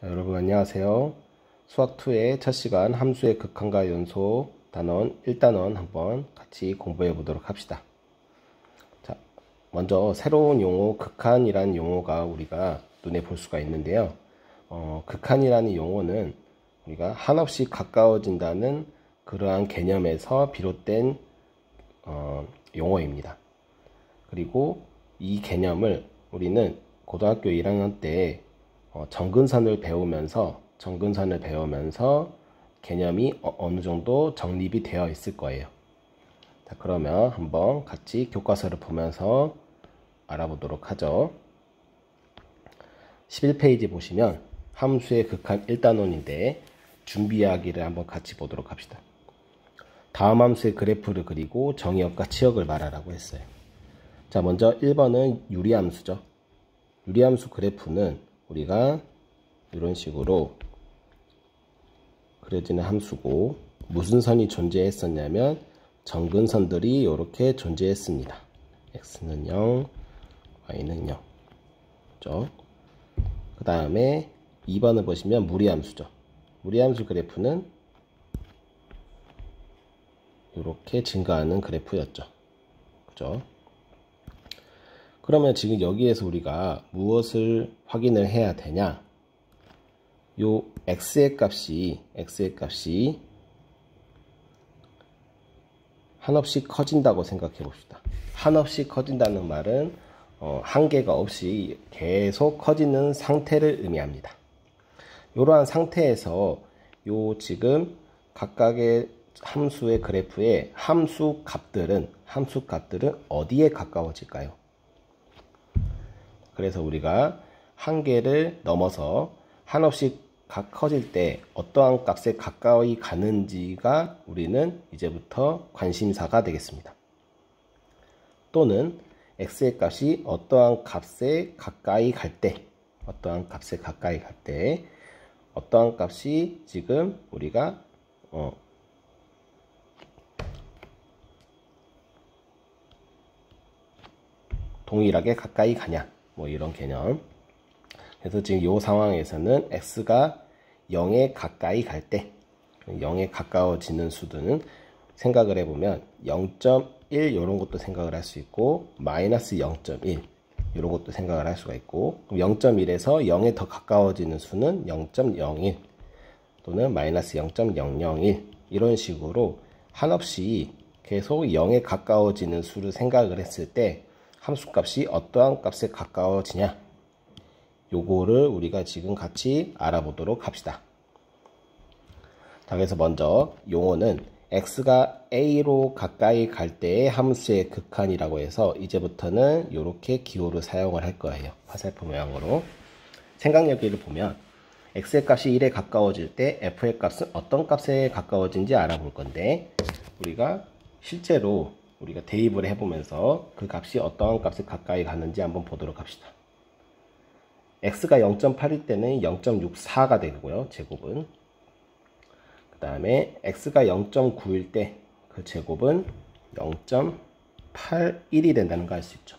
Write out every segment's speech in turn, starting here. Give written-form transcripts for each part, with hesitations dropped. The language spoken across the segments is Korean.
여러분 안녕하세요. 수학2의 첫 시간 함수의 극한과 연소 단원 1단원 한번 같이 공부해 보도록 합시다. 자, 먼저 새로운 용어 극한이라는 용어가 우리가 눈에 볼 수가 있는데요. 극한이라는 용어는 우리가 한없이 가까워진다는 그러한 개념에서 비롯된 용어입니다. 그리고 이 개념을 우리는 고등학교 1학년 때 정근선을 배우면서 개념이 어느 정도 정립이 되어 있을 거예요. 자, 그러면 한번 같이 교과서를 보면서 알아보도록 하죠. 11페이지 보시면 함수의 극한 1단원인데 준비하기를 한번 같이 보도록 합시다. 다음 함수의 그래프를 그리고 정의역과 치역을 말하라고 했어요. 자, 먼저 1번은 유리함수죠. 유리함수 그래프는 우리가 이런 식으로 그려지는 함수고, 무슨 선이 존재했었냐면 정근선들이 이렇게 존재했습니다. x는 0, y는 0. 그렇죠? 그 다음에 2번을 보시면 무리함수죠. 무리함수 그래프는 이렇게 증가하는 그래프였죠. 그죠? 그러면 지금 여기에서 우리가 무엇을 확인을 해야 되냐? 요 x의 값이 한없이 커진다고 생각해 봅시다. 한없이 커진다는 말은 한계가 없이 계속 커지는 상태를 의미합니다. 이러한 상태에서 요 지금 각각의 함수의 그래프의 함수 값들은 어디에 가까워질까요? 그래서 우리가 한계를 넘어서 한없이 커질 때 어떠한 값에 가까이 가는지가 우리는 이제부터 관심사가 되겠습니다. 또는 x의 값이 어떠한 값에 가까이 갈 때, 어떠한 값이 지금 우리가 동일하게 가까이 가냐, 뭐 이런 개념. 그래서 지금 이 상황에서는 x가 0에 가까이 갈 때, 0에 가까워지는 수들은 생각을 해보면 0.1 이런 것도 생각을 할 수 있고, 마이너스 0.1 이런 것도 생각을 할 수가 있고, 0.1에서 0에 더 가까워지는 수는 0.01 또는 마이너스 0.001 이런 식으로 한없이 계속 0에 가까워지는 수를 생각을 했을 때 함수값이 어떠한 값에 가까워지냐, 요거를 우리가 지금 같이 알아보도록 합시다. 자, 그래서 먼저 용어는 x가 a로 가까이 갈 때의 함수의 극한이라고 해서 이제부터는 이렇게 기호를 사용을 할 거예요. 화살표 모양으로. 생각여기를 보면 x의 값이 1에 가까워질 때 f의 값은 어떤 값에 가까워진지 알아볼 건데, 우리가 실제로 우리가 대입을 해보면서 그 값이 어떠한 값에 가까이 가는지 한번 보도록 합시다. x가 0.8일 때는 0.64가 되고요, 제곱은. 그 다음에 x가 0.9일 때 그 제곱은 0.81이 된다는 거 알 수 있죠.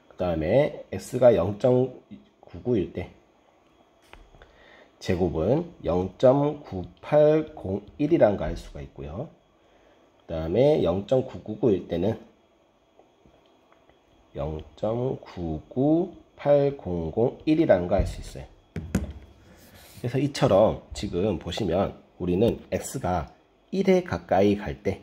그 다음에 x가 0.99일 때 제곱은 0.9801이라는 거 알 수가 있고요. 그 다음에 0.999일 때는 0.99800일이라는 거 알 수 있어요. 그래서 이처럼 지금 보시면 우리는 x가 1에 가까이 갈 때,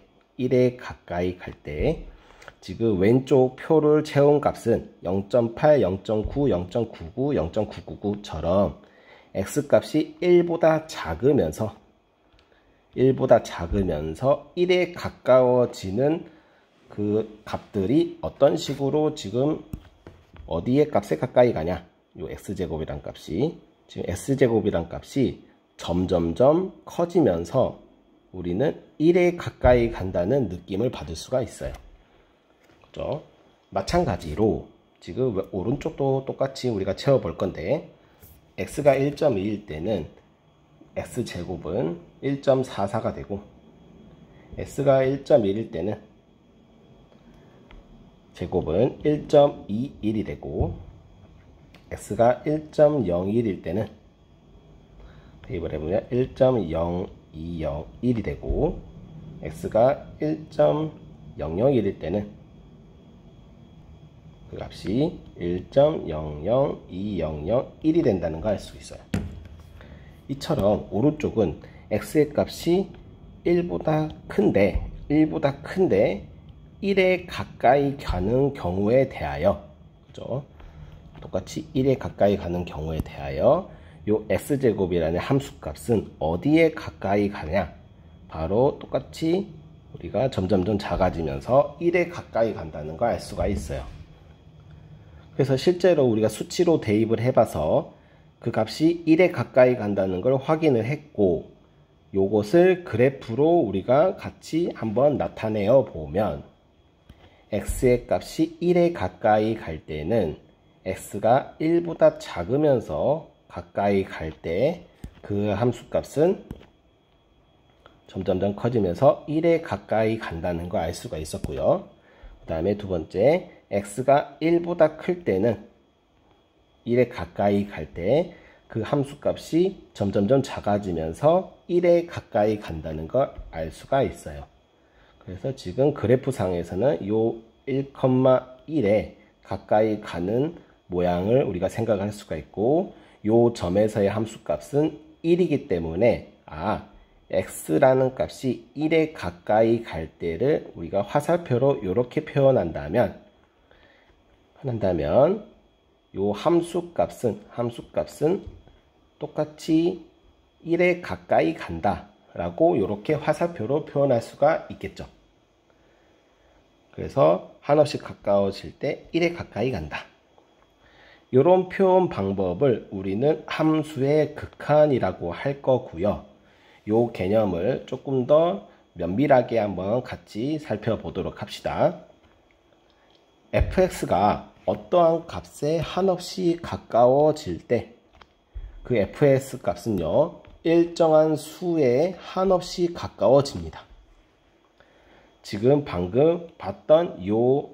지금 왼쪽 표를 채운 값은 0.8, 0.9, 0.99, 0.999처럼 x값이 1보다 작으면서 1에 가까워지는 그 값들이 어떤 식으로 지금 어디에 값에 가까이 가냐, 요 x제곱이란 값이, 지금 x제곱이란 값이 점점점 커지면서 우리는 1에 가까이 간다는 느낌을 받을 수가 있어요. 그죠? 마찬가지로 지금 오른쪽도 똑같이 우리가 채워볼 건데, x가 1.2일 때는 x제곱은 1.44가 되고, x가 1.1일 때는 제곱은 1.21이 되고, x가 1.01일 때는 대입을 해보면 1.0201이 되고, x가 1.001일 때는 그 값이 1.00200일이 된다는 걸 알 수 있어요. 이처럼 오른쪽은 x의 값이 1보다 큰데 1에 가까이 가는 경우에 대하여, 그죠? 똑같이 1에 가까이 가는 경우에 대하여 요 x제곱이라는 함수값은 어디에 가까이 가냐? 바로 똑같이 우리가 점점점 작아지면서 1에 가까이 간다는 걸 알 수가 있어요. 그래서 실제로 우리가 수치로 대입을 해봐서 그 값이 1에 가까이 간다는 걸 확인을 했고, 요것을 그래프로 우리가 같이 한번 나타내어 보면 x의 값이 1에 가까이 갈 때는 x가 1보다 작으면서 가까이 갈 때 그 함수값은 점점점 커지면서 1에 가까이 간다는 걸 알 수가 있었고요. 그 다음에 두 번째, x가 1보다 클 때는 1에 가까이 갈 때 그 함수값이 점점점 작아지면서 1에 가까이 간다는 걸 알 수가 있어요. 그래서 지금 그래프상에서는 요 1,1에 가까이 가는 모양을 우리가 생각할 수가 있고, 요 점에서의 함수값은 1이기 때문에 x라는 값이 1에 가까이 갈 때를 우리가 화살표로 이렇게 표현한다면 요 함수값은 똑같이 1에 가까이 간다 라고 이렇게 화살표로 표현할 수가 있겠죠. 그래서 한없이 가까워질 때 1에 가까이 간다. 이런 표현 방법을 우리는 함수의 극한이라고 할 거고요. 요 개념을 조금 더 면밀하게 한번 같이 살펴보도록 합시다. fx가 어떠한 값에 한없이 가까워질 때 그 fx 값은요, 일정한 수에 한없이 가까워집니다. 지금 방금 봤던 요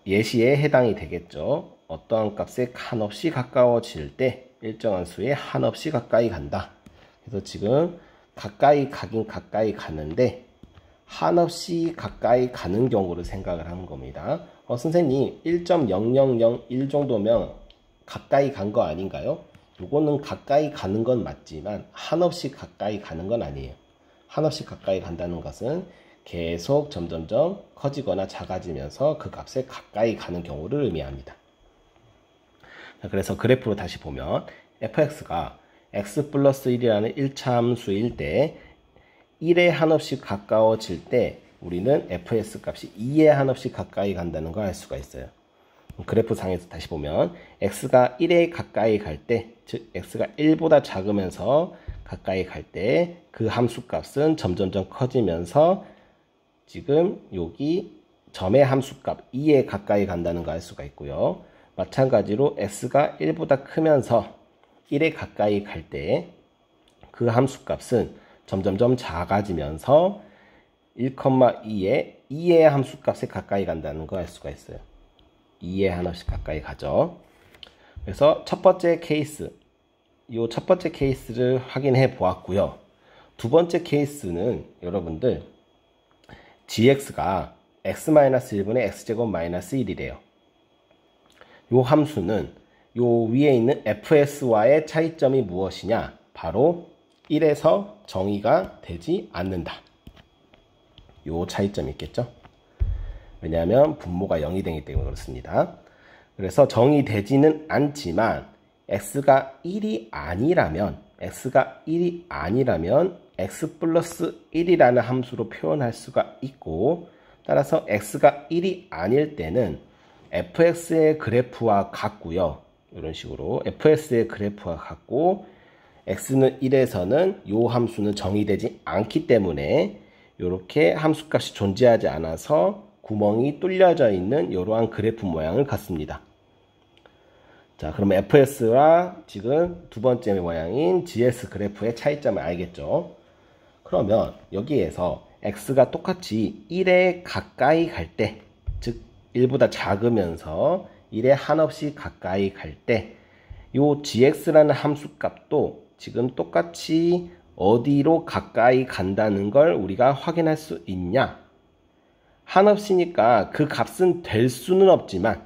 예시에 해당이 되겠죠. 어떠한 값에 한없이 가까워질 때 일정한 수에 한없이 가까이 간다. 그래서 지금 가까이 가긴 가까이 가는데 한없이 가까이 가는 경우를 생각을 하는 겁니다. 선생님 1.0001 정도면 가까이 간 거 아닌가요? 요거는 가까이 가는 건 맞지만 한없이 가까이 가는 건 아니에요. 한없이 가까이 간다는 것은 계속 점점점 커지거나 작아지면서 그 값에 가까이 가는 경우를 의미합니다. 그래서 그래프로 다시 보면 fx가 x 플러스 1이라는 1차 함수일 때 1에 한없이 가까워질 때 우리는 fs 값이 2에 한없이 가까이 간다는 걸 알 수가 있어요. 그래프 상에서 다시 보면 x가 1에 가까이 갈 때, 즉 x가 1보다 작으면서 가까이 갈 때 그 함수 값은 점점점 커지면서 지금 여기 점의 함수값 2에 가까이 간다는 걸 알 수가 있고요. 마찬가지로 x가 1보다 크면서 1에 가까이 갈 때 그 함수값은 점점점 작아지면서 1,2의 2의 함수값에 가까이 간다는 걸 알 수가 있어요. 2에 하나씩 가까이 가죠. 그래서 첫 번째 케이스, 이 첫 번째 케이스를 확인해 보았고요. 두 번째 케이스는 여러분들 gx가 x-1분의 x제곱 마이너스 1이래요. 이 함수는 요 위에 있는 fs와의 차이점이 무엇이냐? 바로 1에서 정의가 되지 않는다. 요 차이점이 있겠죠? 왜냐하면 분모가 0이 되기 때문에 그렇습니다. 그래서 정의되지는 않지만 x가 1이 아니라면 x 플러스 1이라는 함수로 표현할 수가 있고, 따라서 x가 1이 아닐 때는 fx의 그래프와 같고요. 이런 식으로 fs의 그래프와 같고, x는 1에서는 이 함수는 정의되지 않기 때문에 이렇게 함수값이 존재하지 않아서 구멍이 뚫려져 있는 이러한 그래프 모양을 갖습니다. 자, 그러면 fs와 지금 두 번째 모양인 gs 그래프의 차이점을 알겠죠? 그러면 여기에서 x가 똑같이 1에 가까이 갈 때, 즉 1보다 작으면서 1에 한없이 가까이 갈 때 요 gx라는 함수 값도 지금 똑같이 어디로 가까이 간다는 걸 우리가 확인할 수 있냐? 한없이니까 그 값은 될 수는 없지만,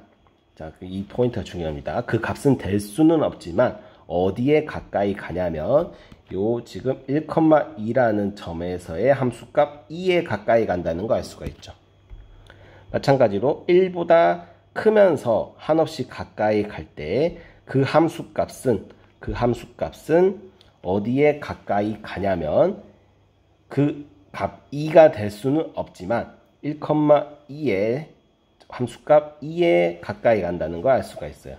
자, 이 포인트가 중요합니다. 그 값은 될 수는 없지만 어디에 가까이 가냐면 요 지금 1,2라는 점에서의 함수값 2에 가까이 간다는 거 알 수가 있죠. 마찬가지로 1보다 크면서 한없이 가까이 갈 때 그 함수값은 어디에 가까이 가냐면 그 값 2가 될 수는 없지만 1,2의 함수값 2에 가까이 간다는 걸 알 수가 있어요.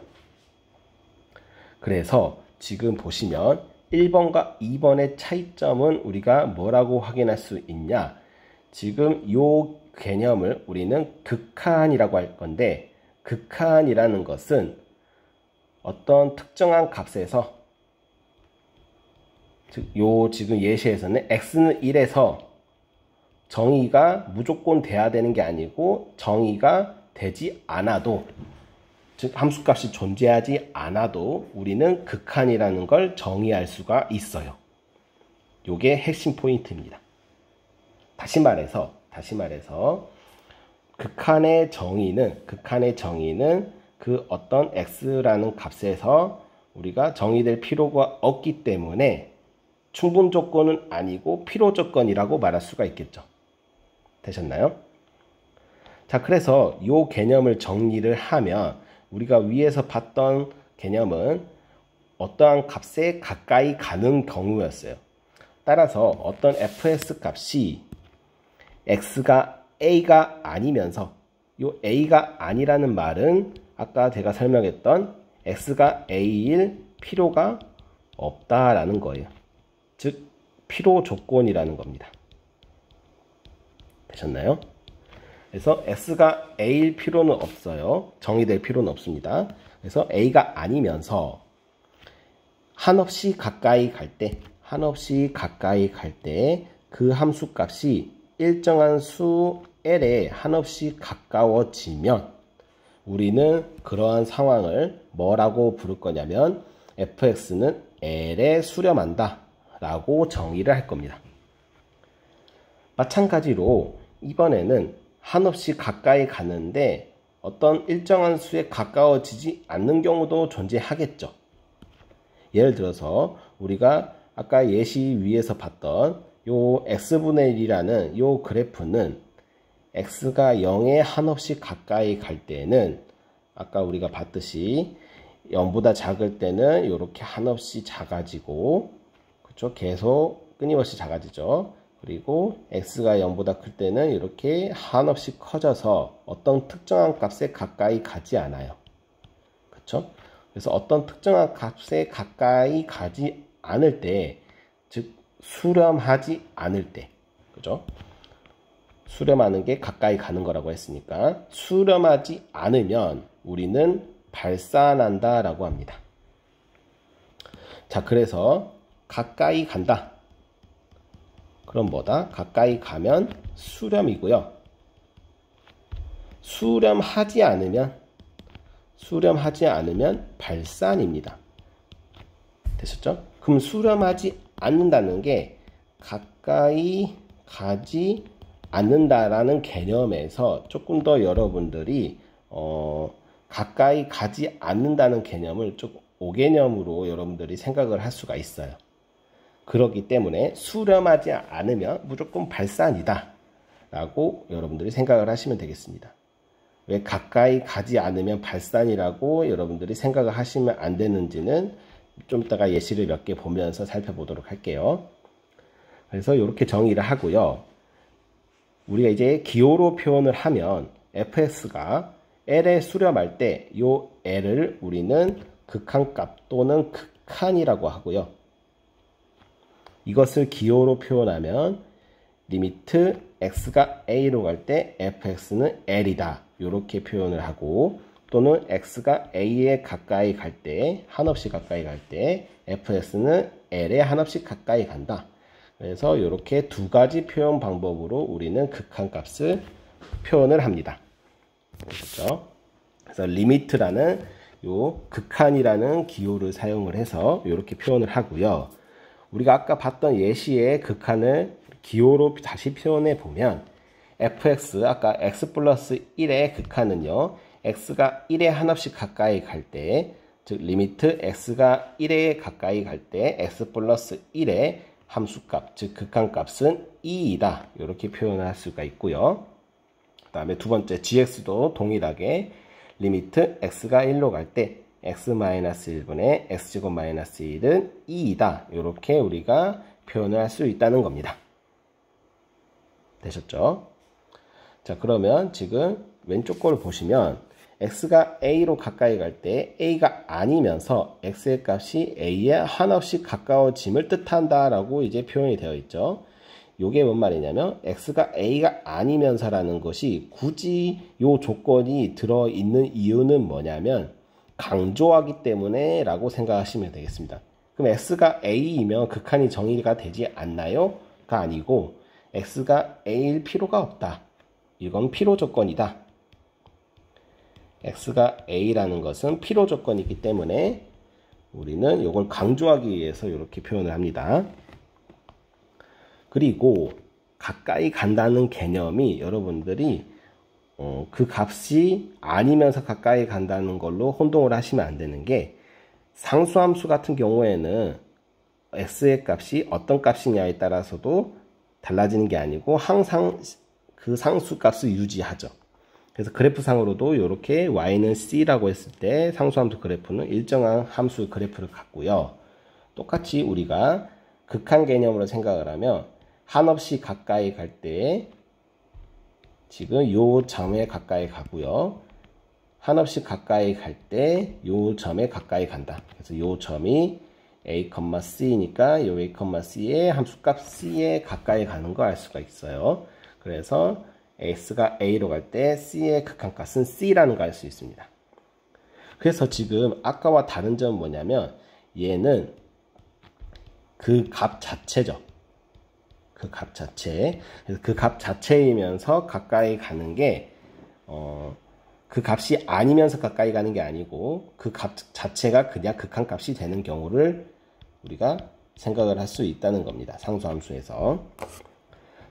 그래서 지금 보시면 1번과 2번의 차이점은 우리가 뭐라고 확인할 수 있냐? 지금 이 개념을 우리는 극한이라고 할 건데, 극한이라는 것은 어떤 특정한 값에서, 즉 요 지금 예시에서는 x는 1에서 정의가 무조건 돼야 되는 게 아니고 정의가 되지 않아도, 즉 함수값이 존재하지 않아도 우리는 극한이라는 걸 정의할 수가 있어요. 요게 핵심 포인트입니다. 다시 말해서 극한의 정의는 그 어떤 x라는 값에서 우리가 정의될 필요가 없기 때문에 충분 조건은 아니고 필요 조건이라고 말할 수가 있겠죠. 되셨나요? 자, 그래서 이 개념을 정리를 하면 우리가 위에서 봤던 개념은 어떠한 값에 가까이 가는 경우였어요. 따라서 어떤 fs 값이 x가 a가 아니면서 이 a가 아니라는 말은 아까 제가 설명했던 x가 a일 필요가 없다라는 거예요. 즉 필요 조건이라는 겁니다. 되셨나요? 그래서 x가 a일 필요는 없어요. 정의될 필요는 없습니다. 그래서 a가 아니면서 한없이 가까이 갈 때 그 함수 값이 일정한 수 l에 한없이 가까워지면 우리는 그러한 상황을 뭐라고 부를 거냐면 fx는 l에 수렴한다 라고 정의를 할 겁니다. 마찬가지로 이번에는 한없이 가까이 가는데 어떤 일정한 수에 가까워지지 않는 경우도 존재하겠죠. 예를 들어서 우리가 아까 예시 위에서 봤던 요 x분의 1이라는 요 그래프는 x가 0에 한없이 가까이 갈 때는 아까 우리가 봤듯이 0보다 작을 때는 이렇게 한없이 작아지고, 그렇죠? 계속 끊임없이 작아지죠. 그리고 x가 0보다 클 때는 이렇게 한없이 커져서 어떤 특정한 값에 가까이 가지 않아요. 그렇죠? 그래서 어떤 특정한 값에 가까이 가지 않을 때, 즉 수렴하지 않을 때, 그죠? 수렴하는 게 가까이 가는 거라고 했으니까 수렴하지 않으면 우리는 발산한다 라고 합니다. 자, 그래서 가까이 간다. 그럼 뭐다? 가까이 가면 수렴이고요. 수렴하지 않으면 발산입니다. 되셨죠? 그럼 수렴하지 않는다는 게 가까이 가지 않는다라는 개념에서 조금 더 여러분들이 가까이 가지 않는다는 개념을 조금 오개념으로 여러분들이 생각을 할 수가 있어요. 그렇기 때문에 수렴하지 않으면 무조건 발산이다 라고 여러분들이 생각을 하시면 되겠습니다. 왜 가까이 가지 않으면 발산이라고 여러분들이 생각을 하시면 안 되는지는 좀 이따가 예시를 몇 개 보면서 살펴보도록 할게요. 그래서 이렇게 정의를 하고요. 우리가 이제 기호로 표현을 하면 fx가 l에 수렴할 때 이 l을 우리는 극한값 또는 극한이라고 하고요. 이것을 기호로 표현하면 리미트 x가 a로 갈 때 fx는 l이다 이렇게 표현을 하고, 또는 x가 a에 가까이 갈 때, 한없이 가까이 갈 때 fx는 l에 한없이 가까이 간다. 그래서 이렇게 두 가지 표현 방법으로 우리는 극한값을 표현을 합니다. 그렇죠? 그래서 리미트라는 요 극한이라는 기호를 사용을 해서 이렇게 표현을 하고요. 우리가 아까 봤던 예시의 극한을 기호로 다시 표현해 보면 fx, 아까 x 플러스 1의 극한은요, x가 1에 한없이 가까이 갈 때, 즉 리미트 x가 1에 가까이 갈 때 x 플러스 1의 함수값, 즉 극한값은 2이다. 이렇게 표현할 수가 있고요. 그 다음에 두 번째 gx도 동일하게 리미트 x가 1로 갈 때 x-1분의 x제곱 마이너스 1은 2이다. 이렇게 우리가 표현을 할 수 있다는 겁니다. 되셨죠? 자, 그러면 지금 왼쪽 거를 보시면 x가 a로 가까이 갈 때 a가 아니면서 x의 값이 a에 한없이 가까워짐을 뜻한다 라고 이제 표현이 되어 있죠. 요게 뭔 말이냐면 x가 a가 아니면서라는 것이 굳이 요 조건이 들어있는 이유는 뭐냐면 강조하기 때문에 라고 생각하시면 되겠습니다. 그럼 x가 a이면 극한이 정의가 되지 않나요? 가 아니고 x가 a일 필요가 없다. 이건 필요 조건이다. x가 a라는 것은 필요 조건이기 때문에 우리는 이걸 강조하기 위해서 이렇게 표현을 합니다. 그리고 가까이 간다는 개념이 여러분들이 그 값이 아니면서 가까이 간다는 걸로 혼동을 하시면 안 되는 게, 상수함수 같은 경우에는 x의 값이 어떤 값이냐에 따라서도 달라지는 게 아니고 항상 그 상수값을 유지하죠. 그래서 그래프상으로도 이렇게 y는 c라고 했을 때 상수함수 그래프는 일정한 함수 그래프를 갖고요. 똑같이 우리가 극한 개념으로 생각을 하면 한없이 가까이 갈 때 지금 요 점에 가까이 가고요. 한없이 가까이 갈 때 요 점에 가까이 간다. 그래서 요 점이 a, c니까 요 a, c의 함수값 c에 가까이 가는 거 알 수가 있어요. 그래서 x가 a로 갈 때 c의 극한값은 c라는 거 알 수 있습니다. 그래서 지금 아까와 다른 점은 뭐냐면 얘는 그 값 자체죠. 그 값 자체. 그래서 그 값 자체이면서 가까이 가는 게 그 값이 아니면서 가까이 가는 게 아니고 그 값 자체가 그냥 극한값이 되는 경우를 우리가 생각을 할 수 있다는 겁니다. 상수함수에서.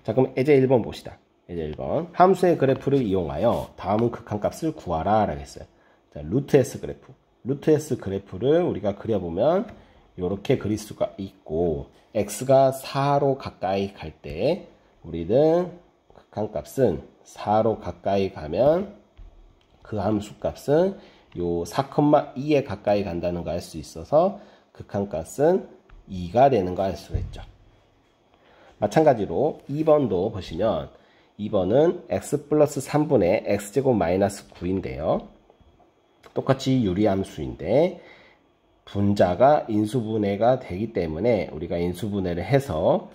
자, 그럼 예제 1번 봅시다. 예제 1번. 함수의 그래프를 이용하여 다음은 극한값을 구하라 라고 했어요. 자, 루트 S 그래프. 루트 S 그래프를 우리가 그려보면 이렇게 그릴 수가 있고, x가 4로 가까이 갈 때 우리는 극한값은 4로 가까이 가면 그 함수값은 요 4,2에 가까이 간다는 거 알 수 있어서 극한값은 2가 되는 거 알 수가 있죠. 마찬가지로 2번도 보시면 2번은 x 플러스 3분의 x제곱 마이너스 9인데요. 똑같이 유리함수인데 분자가 인수분해가 되기 때문에 우리가 인수분해를 해서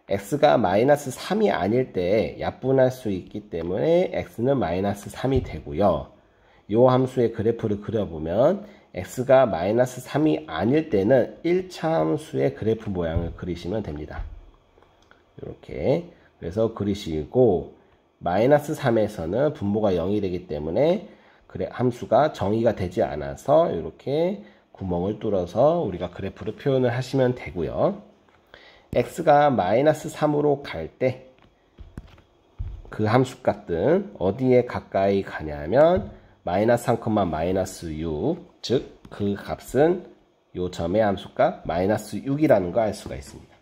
x가 마이너스 3이 아닐 때 약분할 수 있기 때문에 x는 마이너스 3이 되고요. 이 함수의 그래프를 그려보면 x가 마이너스 3이 아닐 때는 1차 함수의 그래프 모양을 그리시면 됩니다. 이렇게. 그래서 그리시고 마이너스 3에서는 분모가 0이 되기 때문에 함수가 정의가 되지 않아서 이렇게 구멍을 뚫어서 우리가 그래프를 표현을 하시면 되고요. x가 마이너스 3으로 갈 때 그 함수값은 어디에 가까이 가냐면 마이너스 3, 마이너스 6, 즉 그 값은 요 점의 함수값 마이너스 6이라는 거 알 수가 있습니다.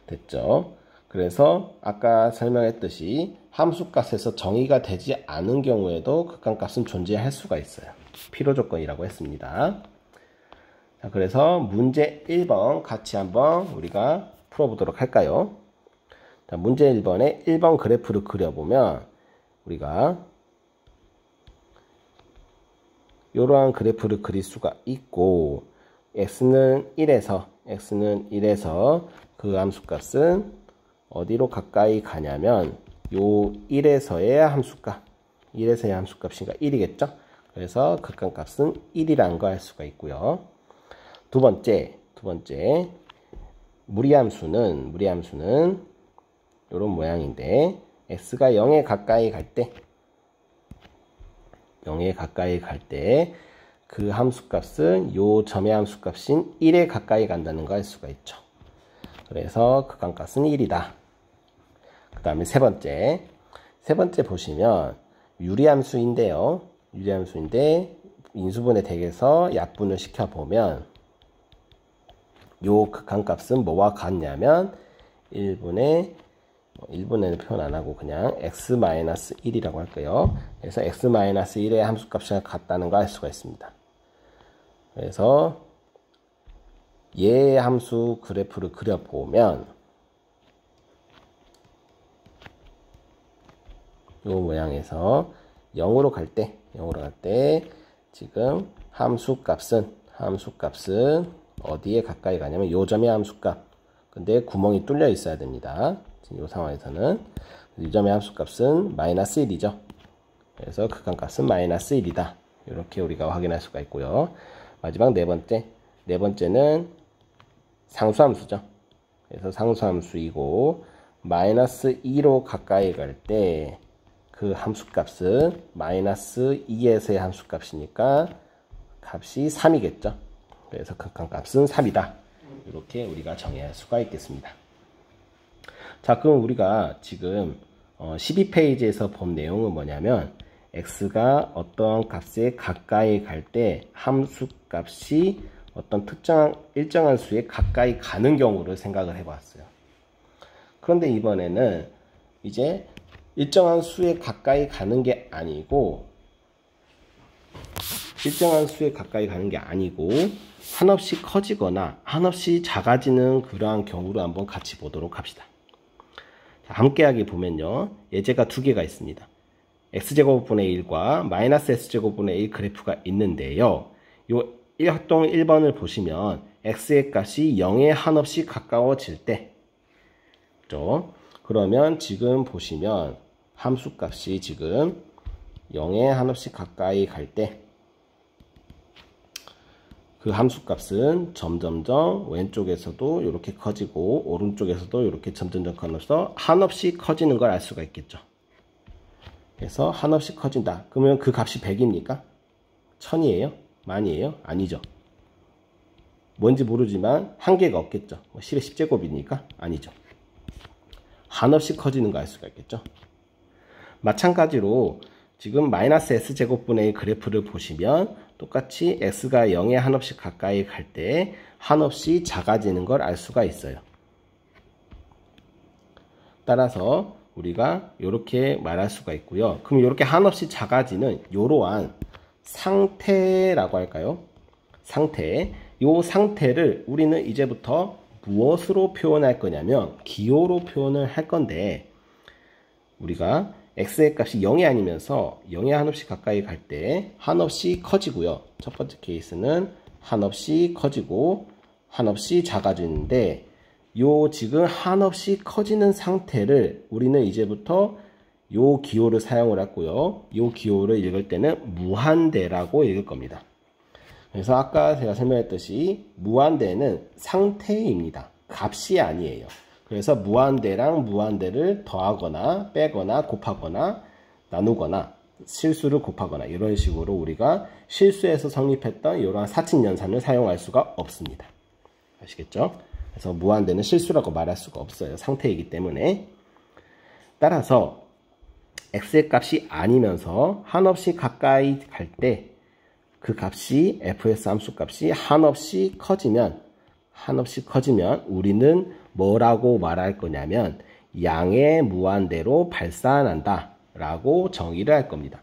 됐죠? 그래서 아까 설명했듯이 함수값에서 정의가 되지 않은 경우에도 극한값은 존재할 수가 있어요. 필요 조건이라고 했습니다. 자, 그래서 문제 1번 같이 한번 우리가 풀어보도록 할까요? 자, 문제 1번에 1번 그래프를 그려보면 우리가 이러한 그래프를 그릴 수가 있고 x는 1에서 그 함수값은 어디로 가까이 가냐면 요 1에서의 함수값, 1에서의 함수값이니까 1이겠죠? 그래서 극한값은 1이라는 거 알 수가 있고요. 두 번째 무리함수는 이런 모양인데 x가 0에 가까이 갈 때 0에 가까이 갈 때 그 함수값은 요 점의 함수값인 1에 가까이 간다는 걸 알 수가 있죠. 그래서 극한값은 1이다. 그 다음에 세 번째 보시면 유리함수인데요. 유리함수인데 인수분해 덱에서 약분을 시켜보면 요 극한값은 뭐와 같냐면 1분에는 표현 안하고 그냥 x-1이라고 할게요. 그래서 x-1의 함수값이 같다는 걸 알 수가 있습니다. 그래서 얘의 함수 그래프를 그려보면 이 모양에서 0으로 갈 때 지금 함수값은 어디에 가까이 가냐면 요 점의 함수값. 근데 구멍이 뚫려 있어야 됩니다. 지금 이 상황에서는 이 점의 함수값은 -1이죠. 그래서 극한값은 -1이다. 이렇게 우리가 확인할 수가 있고요. 마지막 네 번째는 상수함수죠. 그래서 상수함수이고 -2로 가까이 갈 때 그 함수값은 -2에서의 함수값이니까 값이 3이겠죠. 그래서 극한값은 3이다. 이렇게 우리가 정의할 수가 있겠습니다. 자, 그럼 우리가 지금 12페이지에서 본 내용은 뭐냐면 x가 어떠한 값에 가까이 갈 때 함수값이 어떤 일정한 수에 가까이 가는 경우를 생각을 해봤어요. 그런데 이번에는 이제 일정한 수에 가까이 가는 게 아니고 한없이 커지거나 한없이 작아지는 그러한 경우를 한번 같이 보도록 합시다. 자, 함께하게 보면요. 예제가 두 개가 있습니다. x제곱분의 1과 -x제곱분의 1 그래프가 있는데요. 요 활동 1번을 보시면 x의 값이 0에 한없이 가까워질 때 그러면 지금 보시면 함수값이 지금 0에 한없이 가까이 갈 때 그 함수값은 점점점 왼쪽에서도 이렇게 커지고 오른쪽에서도 이렇게 점점점 커져서 한없이 커지는 걸 알 수가 있겠죠. 그래서 한없이 커진다. 그러면 그 값이 100입니까? 1000이에요? 만이에요? 아니죠. 뭔지 모르지만 한계가 없겠죠. 10의 10제곱이니까 아니죠. 한없이 커지는 거 알 수가 있겠죠. 마찬가지로 지금 -x제곱분의 그래프를 보시면 똑같이 x가 0에 한없이 가까이 갈 때 한없이 작아지는 걸 알 수가 있어요. 따라서 우리가 이렇게 말할 수가 있고요. 그럼 이렇게 한없이 작아지는 이러한 상태라고 할까요? 이 상태를 우리는 이제부터 무엇으로 표현할 거냐면 기호로 표현을 할 건데 우리가 x의 값이 0이 아니면서 0에 한없이 가까이 갈 때 한없이 커지고요. 첫 번째 케이스는 한없이 커지고 한없이 작아지는데 요 지금 한없이 커지는 상태를 우리는 이제부터 요 기호를 사용을 했고요. 요 기호를 읽을 때는 무한대라고 읽을 겁니다. 그래서 아까 제가 설명했듯이 무한대는 상태입니다. 값이 아니에요. 그래서 무한대랑 무한대를 더하거나 빼거나 곱하거나 나누거나 실수를 곱하거나 이런 식으로 우리가 실수에서 성립했던 이러한 사칙연산을 사용할 수가 없습니다. 아시겠죠? 그래서 무한대는 실수라고 말할 수가 없어요. 상태이기 때문에. 따라서 x의 값이 아니면서 한없이 가까이 갈 때 그 값이 fs 함수값이 한없이 커지면 우리는 뭐라고 말할 거냐면 양의 무한대로 발산한다 라고 정의를 할 겁니다.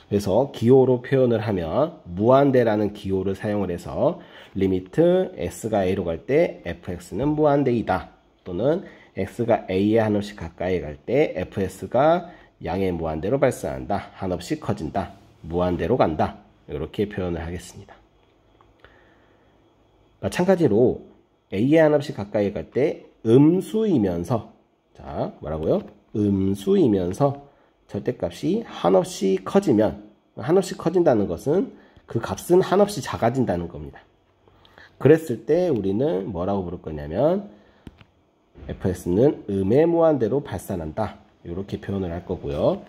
그래서 기호로 표현을 하면 무한대라는 기호를 사용을 해서 리미트 x가 a로 갈 때 fx는 무한대이다. 또는 x가 a에 한없이 가까이 갈 때 fs가 양의 무한대로 발산한다. 한없이 커진다. 무한대로 간다. 이렇게 표현을 하겠습니다. 마찬가지로 a에 한없이 가까이 갈 때 음수이면서 자 뭐라고요? 음수이면서 절대값이 한없이 커지면 한없이 커진다는 것은 그 값은 한없이 작아진다는 겁니다. 그랬을 때 우리는 뭐라고 부를 거냐면 fs는 음의 무한대로 발산한다. 이렇게 표현을 할 거고요.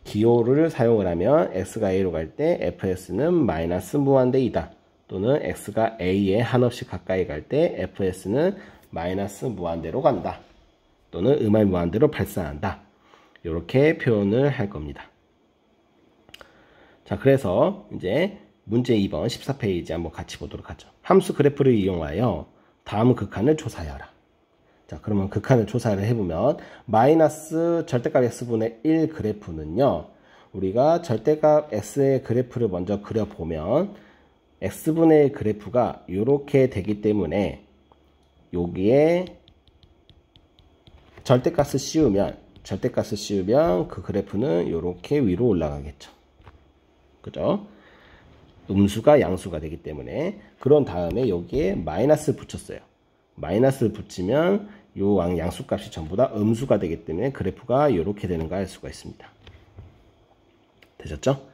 기호를 사용을 하면 x가 a로 갈 때 fs는 마이너스 무한대이다. 또는 x가 a에 한없이 가까이 갈 때 fs는 마이너스 무한대로 간다. 또는 음의 무한대로 발산한다. 이렇게 표현을 할 겁니다. 자, 그래서 이제 문제 2번 14페이지 한번 같이 보도록 하죠. 함수 그래프를 이용하여 다음 극한을 조사하여라. 자, 그러면 극한을 조사를 해보면 마이너스 절대값 x분의 1 그래프는요, 우리가 절대값 x의 그래프를 먼저 그려보면 x분의 1 그래프가 이렇게 되기 때문에 여기에 절대값을 씌우면 그 그래프는 이렇게 위로 올라가겠죠. 그죠? 음수가 양수가 되기 때문에. 그런 다음에 여기에 마이너스 붙였어요. 마이너스를 붙이면 요 양수값이 전부 다 음수가 되기 때문에 그래프가 이렇게 되는 거 알 수가 있습니다. 되셨죠?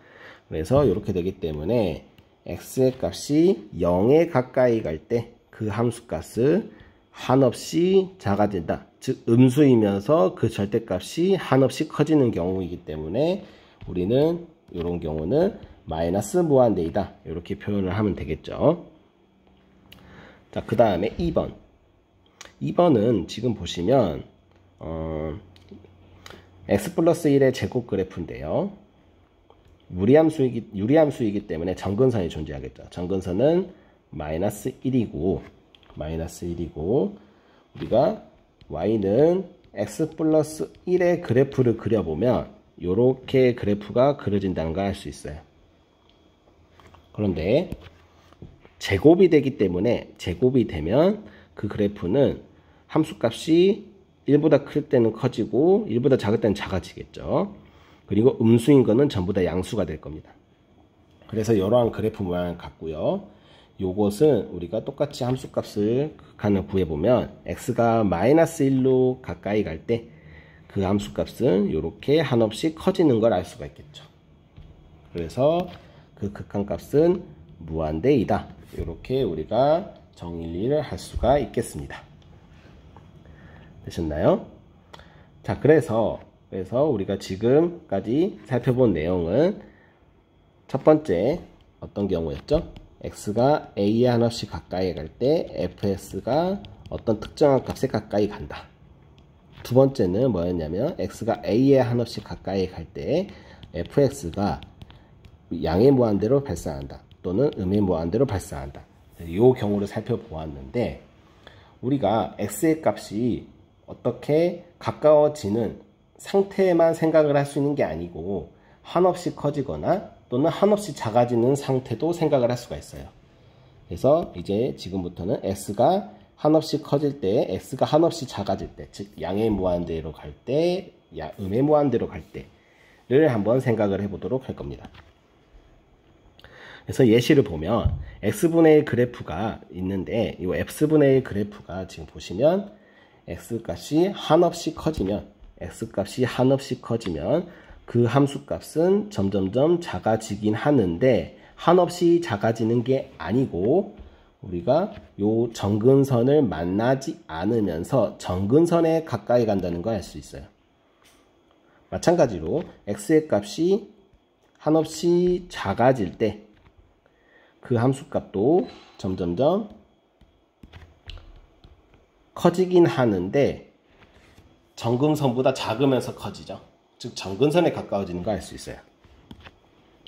그래서 이렇게 되기 때문에 x의 값이 0에 가까이 갈 때 그 함수값을 한없이 작아진다. 즉 음수이면서 그 절대값이 한없이 커지는 경우이기 때문에 우리는 이런 경우는 마이너스 무한대이다. 이렇게 표현을 하면 되겠죠. 자, 그 다음에 2번. 2번은 지금 보시면 x 플러스 1의 제곱 그래프인데요. 유리함수이기 때문에 정근선이 존재하겠죠. 정근선은 마이너스 1이고 우리가 y는 x 플러스 1의 그래프를 그려보면 이렇게 그래프가 그려진다는 걸 알 수 있어요. 그런데 제곱이 되기 때문에 제곱이 되면 그 그래프는 함수값이 1보다 클 때는 커지고 1보다 작을 때는 작아지겠죠. 그리고 음수인 거는 전부 다 양수가 될 겁니다. 그래서 이러한 그래프 모양을 갖고요. 요것은 우리가 똑같이 함수값을 극한을 구해보면 x가 마이너스 1로 가까이 갈 때 그 함수값은 이렇게 한없이 커지는 걸 알 수가 있겠죠. 그래서 그 극한값은 무한대이다. 이렇게 우리가 정리를 할 수가 있겠습니다. 되셨나요? 자, 그래서 우리가 지금까지 살펴본 내용은 첫 번째 어떤 경우였죠? x가 a에 한없이 가까이 갈 때 fs가 어떤 특정한 값에 가까이 간다. 두 번째는 뭐였냐면 x가 a에 한없이 가까이 갈 때 fx가 양의 무한대로 발산한다. 또는 음의 무한대로 발산한다. 이 경우를 살펴보았는데 우리가 x의 값이 어떻게 가까워지는 상태만 생각을 할 수 있는 게 아니고 한없이 커지거나 또는 한없이 작아지는 상태도 생각을 할 수가 있어요. 그래서 이제 지금부터는 x가 한없이 커질 때, x가 한없이 작아질 때, 즉 양의 무한대로 갈 때, 음의 무한대로 갈 때를 한번 생각을 해보도록 할 겁니다. 그래서 예시를 보면 x분의 1 그래프가 있는데 이 x분의 1 그래프가 지금 보시면 x값이 한없이 커지면 그 함수값은 점점점 작아지긴 하는데 한없이 작아지는 게 아니고 우리가 요 정근선을 만나지 않으면서 정근선에 가까이 간다는 걸 알 수 있어요. 마찬가지로 x의 값이 한없이 작아질 때 그 함수값도 점점점 커지긴 하는데 정근선보다 작으면서 커지죠. 즉 정근선에 가까워지는 걸 알 수 있어요.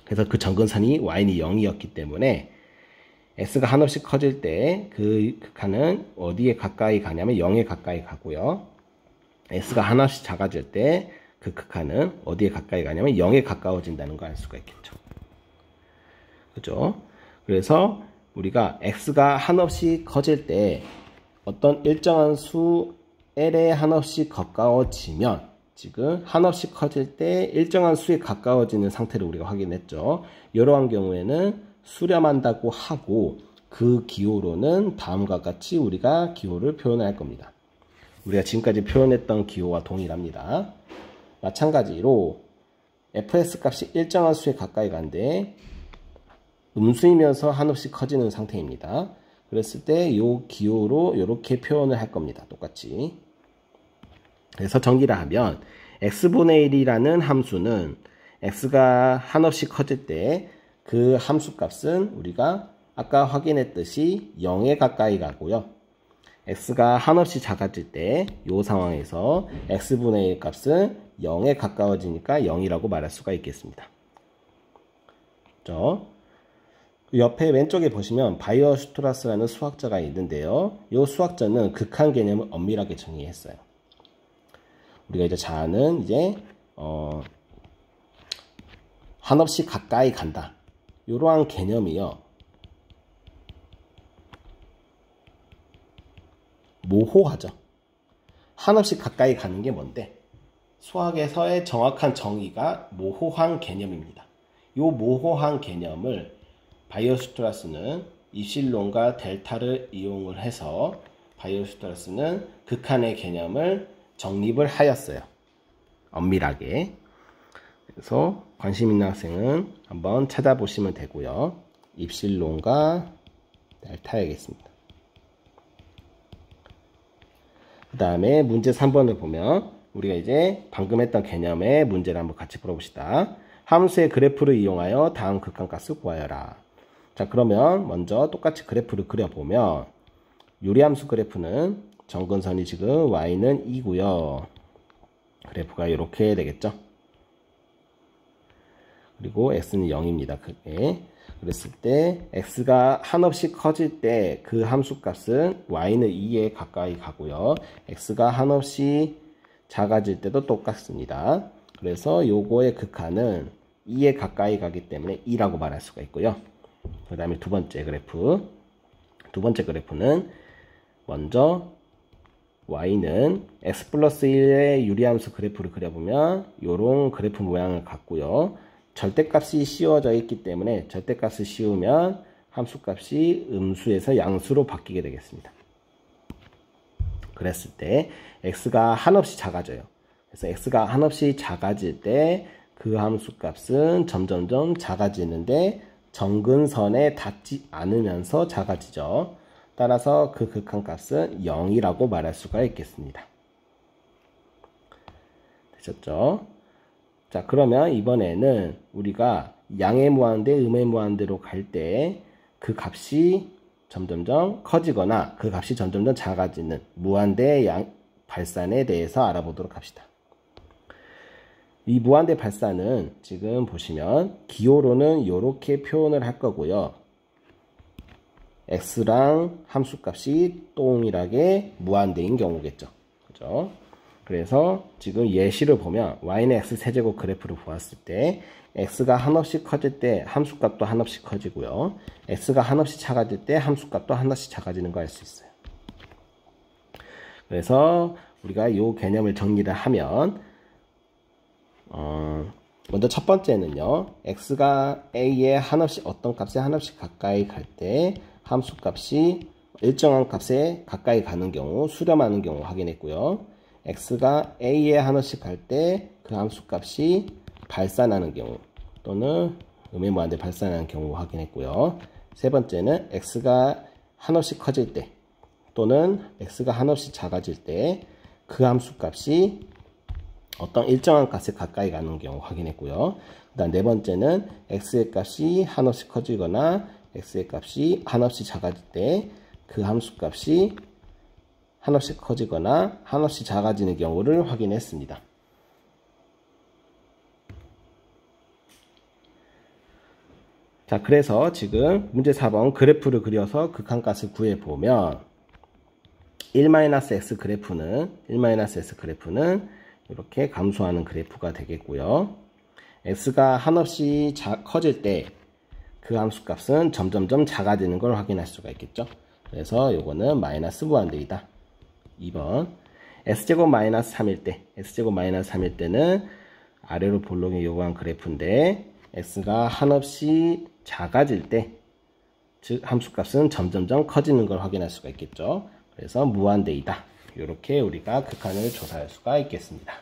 그래서 그 정근선이 y는 0이었기 때문에 x가 한없이 커질 때 그 극한은 어디에 가까이 가냐면 0에 가까이 가고요. x가 한없이 작아질 때 그 극한은 어디에 가까이 가냐면 0에 가까워진다는 걸 알 수가 있겠죠. 그죠? 그래서 우리가 x가 한없이 커질 때 어떤 일정한 수 l에 한없이 가까워지면 지금 한없이 커질 때 일정한 수에 가까워지는 상태를 우리가 확인했죠. 이러한 경우에는 수렴한다고 하고 그 기호로는 다음과 같이 우리가 기호를 표현할 겁니다. 우리가 지금까지 표현했던 기호와 동일합니다. 마찬가지로 fs 값이 일정한 수에 가까이 간데 음수이면서 한없이 커지는 상태입니다. 그랬을 때 이 기호로 이렇게 표현을 할 겁니다. 똑같이. 그래서 정리를 하면 x분의 1이라는 함수는 x가 한없이 커질 때 그 함수값은 우리가 아까 확인했듯이 0에 가까이 가고요. x가 한없이 작아질 때 이 상황에서 x분의 1 값은 0에 가까워지니까 0이라고 말할 수가 있겠습니다. 그렇죠? 옆에 왼쪽에 보시면 바이어슈트라스라는 수학자가 있는데요. 이 수학자는 극한 개념을 엄밀하게 정의했어요. 우리가 이제 잘 아는 이제 한없이 가까이 간다. 이러한 개념이요. 모호하죠. 한없이 가까이 가는 게 뭔데? 수학에서의 정확한 정의가 모호한 개념입니다. 이 모호한 개념을 바이어슈트라스는 입실론과 델타를 이용을 해서 바이어슈트라스는 극한의 개념을 정립을 하였어요. 엄밀하게. 그래서 관심 있는 학생은 한번 찾아보시면 되고요. 입실론과 델타이겠습니다. 그 다음에 문제 3번을 보면 우리가 이제 방금 했던 개념의 문제를 한번 같이 풀어봅시다. 함수의 그래프를 이용하여 다음 극한값을 구하여라. 자, 그러면 먼저 똑같이 그래프를 그려보면 유리함수 그래프는 점근선이 지금 y는 2고요. 그래프가 이렇게 되겠죠. 그리고 x는 0입니다. 그게. 그랬을 때 x가 한없이 커질 때 그 함수값은 y는 2에 가까이 가고요. x가 한없이 작아질 때도 똑같습니다. 그래서 요거의 극한은 2에 가까이 가기 때문에 2라고 말할 수가 있고요. 그 다음에 두 번째 그래프. 두 번째 그래프는 먼저 y는 x 플러스 1의 유리함수 그래프를 그려보면 요런 그래프 모양을 갖고요. 절대값이 씌워져 있기 때문에 절대값을 씌우면 함수값이 음수에서 양수로 바뀌게 되겠습니다. 그랬을 때 x가 한없이 작아져요. 그래서 x가 한없이 작아질 때 그 함수값은 점점점 작아지는데 점근선에 닿지 않으면서 작아지죠. 따라서 그 극한값은 0이라고 말할 수가 있겠습니다. 되셨죠? 자, 그러면 이번에는 우리가 양의 무한대, 음의 무한대로 갈 때 그 값이 점점점 커지거나 그 값이 점점점 작아지는 무한대 양 발산에 대해서 알아보도록 합시다. 이 무한대 발산은 지금 보시면 기호로는 이렇게 표현을 할 거고요. x랑 함수값이 동일하게 무한대인 경우겠죠. 그죠? 그래서 지금 예시를 보면 y는 x 세제곱 그래프를 보았을 때 x가 한없이 커질 때 함수값도 한없이 커지고요. x가 한없이 작아질 때 함수값도 한없이 작아지는 거 알 수 있어요. 그래서 우리가 이 개념을 정리를 하면 먼저 첫 번째는요. x가 a의 한없이 어떤 값에 한없이 가까이 갈 때 함수값이 일정한 값에 가까이 가는 경우, 수렴하는 경우 확인했고요. x가 a에 한없이 갈 때 그 함수값이 발산하는 경우 또는 음의 무한대 발산하는 경우 확인했고요. 세 번째는 x가 한없이 커질 때 또는 x가 한없이 작아질 때 그 함수값이 어떤 일정한 값에 가까이 가는 경우 확인했고요. 그 다음 네 번째는 x의 값이 한없이 커지거나 x의 값이 한없이 작아질 때 그 함수값이 한없이 커지거나 한없이 작아지는 경우를 확인했습니다. 자, 그래서 지금 문제 4번 그래프를 그려서 극한값을 구해보면 1-x 그래프는 이렇게 감소하는 그래프가 되겠고요. x가 한없이 커질 때 그 함수값은 점점점 작아지는 걸 확인할 수가 있겠죠. 그래서 요거는 마이너스 무한대이다. 2번 x제곱 마이너스 3일 때는 아래로 볼록이 요구한 그래프인데 x가 한없이 작아질 때 즉 함수값은 점점점 커지는 걸 확인할 수가 있겠죠. 그래서 무한대이다. 이렇게 우리가 극한을 조사할 수가 있겠습니다.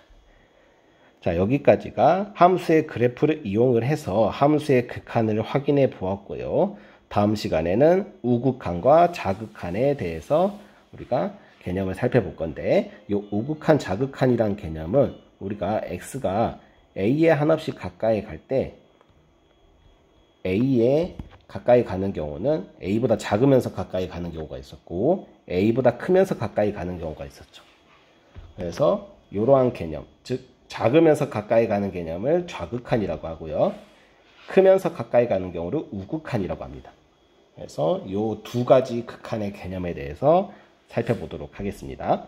자, 여기까지가 함수의 그래프를 이용을 해서 함수의 극한을 확인해 보았고요. 다음 시간에는 우극한과 자극한에 대해서 우리가 개념을 살펴볼 건데 이 우극한, 자극한이란 개념은 우리가 x가 A에 한없이 가까이 갈 때 A에 가까이 가는 경우는 A보다 작으면서 가까이 가는 경우가 있었고 A보다 크면서 가까이 가는 경우가 있었죠. 그래서 이러한 개념, 즉 작으면서 가까이 가는 개념을 좌극한이라고 하고요. 크면서 가까이 가는 경우를 우극한이라고 합니다. 그래서 이 두 가지 극한의 개념에 대해서 살펴보도록 하겠습니다.